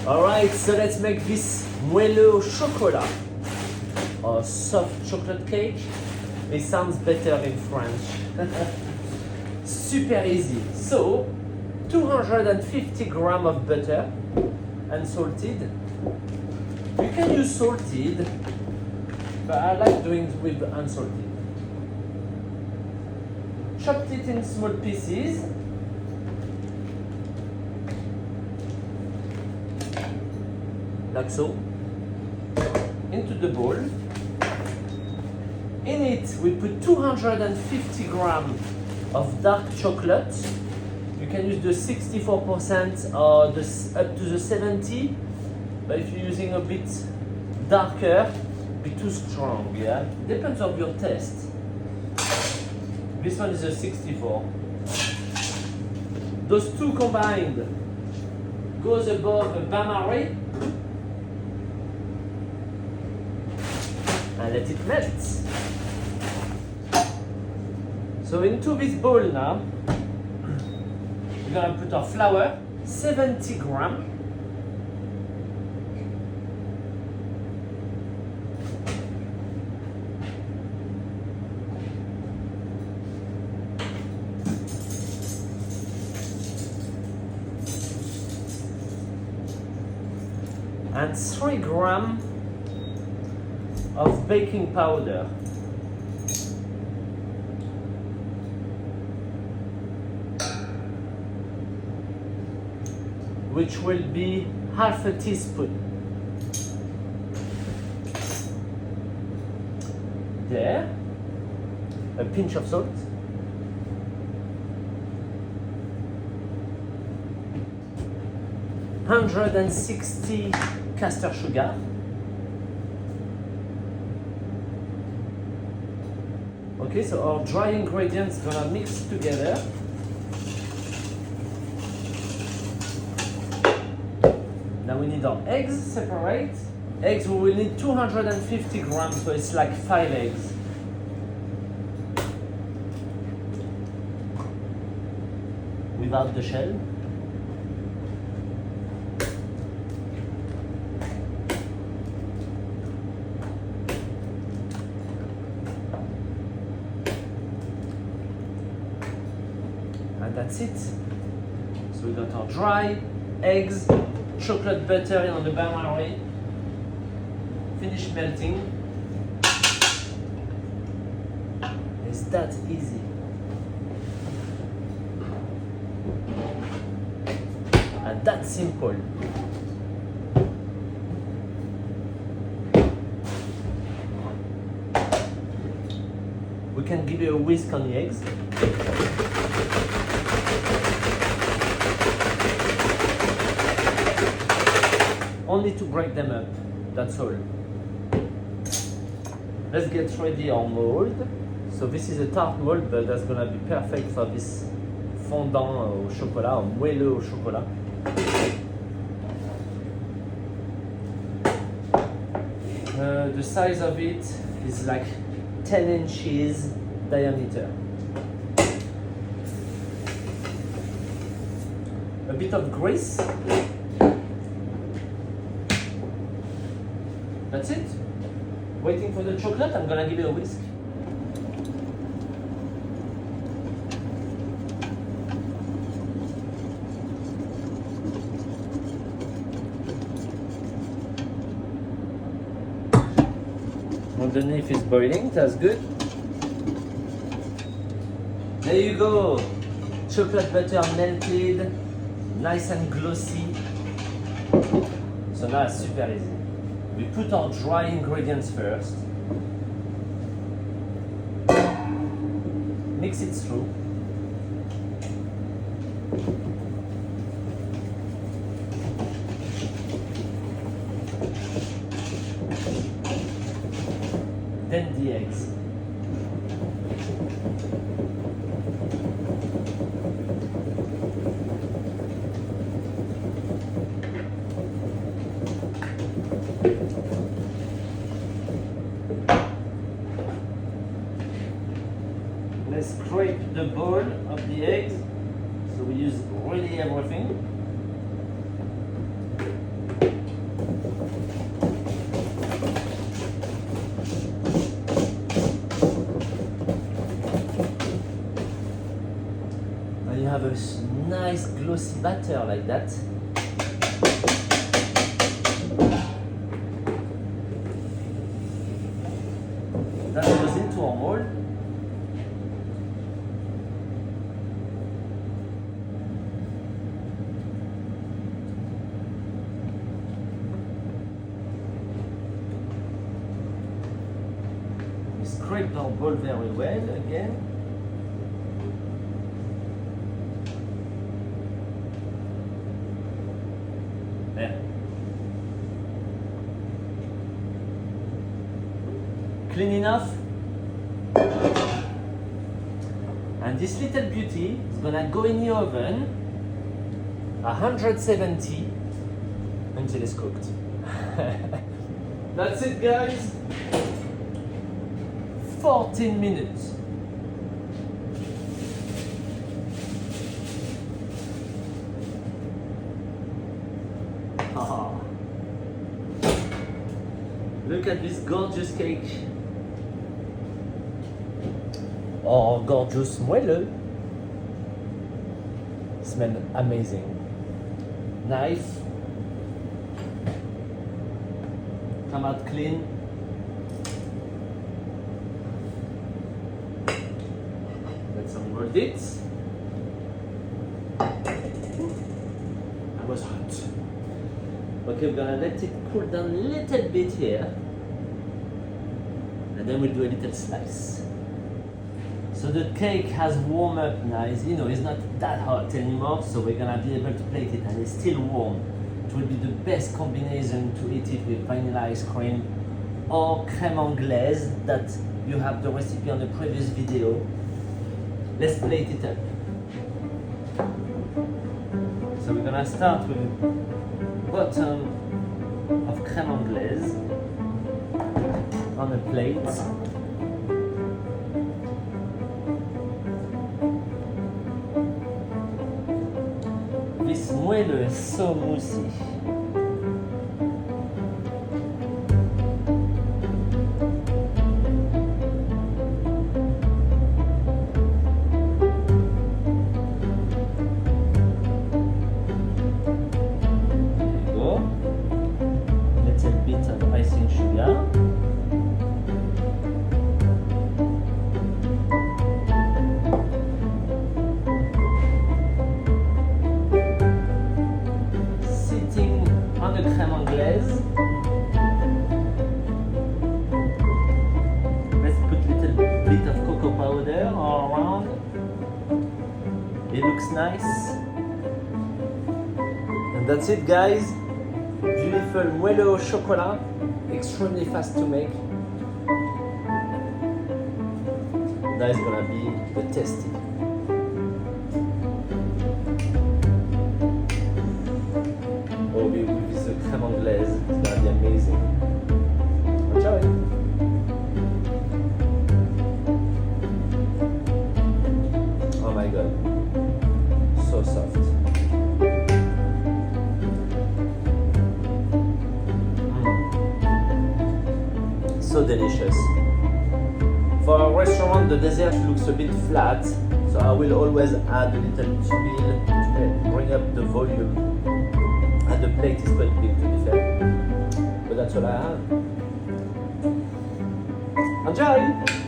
Alright, so let's make this Moelleux au chocolat, or soft chocolate cake. It sounds better in French. Super easy. So, 250 grams of butter, unsalted. You can use salted, but I like doing it with unsalted. Chopped it in small pieces. Like so, into the bowl. In it, we put 250 grams of dark chocolate. You can use the 64% or up to the 70%, but if you're using a bit darker, be too strong, yeah? Depends on your taste. This one is a 64. Those two combined goes above a bain-marie. And let it melt. So into this bowl now, we're gonna put our flour, 70 grams. And 3 grams of baking powder. Which will be half a teaspoon. There. A pinch of salt. $160 caster sugar. Okay, so our dry ingredients gonna mix together. Now we need our eggs separate. Eggs, we will need 250 grams, so it's like 5 eggs. Without the shell. And that's it. So we got our dry eggs, chocolate butter on the bain-marie, finish melting. It's that easy. And that's simple. We can give you a whisk on the eggs. Only to break them up, that's all. Let's get ready our mold. So this is a tart mold, but that's gonna be perfect for this fondant au chocolat, or moelleux au chocolat. The size of it is like 10 inches diameter. A bit of grease. That's it. Waiting for the chocolate, I'm gonna give it a whisk. Underneath is boiling, that's good. There you go. Chocolate butter melted, nice and glossy. So now it's super easy. We put our dry ingredients first. Mix it through. Then the eggs. Let's scrape the bowl of the eggs. So we use really everything. nice glossy batter like that. That goes into our mold. We scrape our bowl very well again. There. Clean enough. And this little beauty is gonna go in the oven 170 until it's cooked. That's it, guys. 14 minutes. Ah. Look at this gorgeous cake. Oh, gorgeous Moelleux. Smell amazing. Knife. Come out clean. Let's unroll it. That was hot. Okay, we're gonna let it cool down a little bit here. And then we'll do a little slice. So the cake has warmed up nice, you know, it's not that hot anymore, so we're gonna be able to plate it and it's still warm. It will be the best combination to eat it with vanilla ice cream or crème anglaise that you have the recipe on the previous video. Let's plate it up. So we're gonna start with bottom of crème anglaise on a plate. This Moelleux is so moussy. There you go. Little bit of icing sugar. On the crème anglaise. Let's put a little bit of cocoa powder all around. It looks nice. And that's it, guys. Beautiful Moelleux au chocolat. Extremely fast to make. That is gonna be the tasty. With the crème anglaise, it's gonna be amazing. Enjoy! Oh my god, so soft. So delicious. For our restaurant, the dessert looks a bit flat, so I will always add a little tuile to bring up the volume. And the plate is quite big, to be fair. But that's all I have. Enjoy!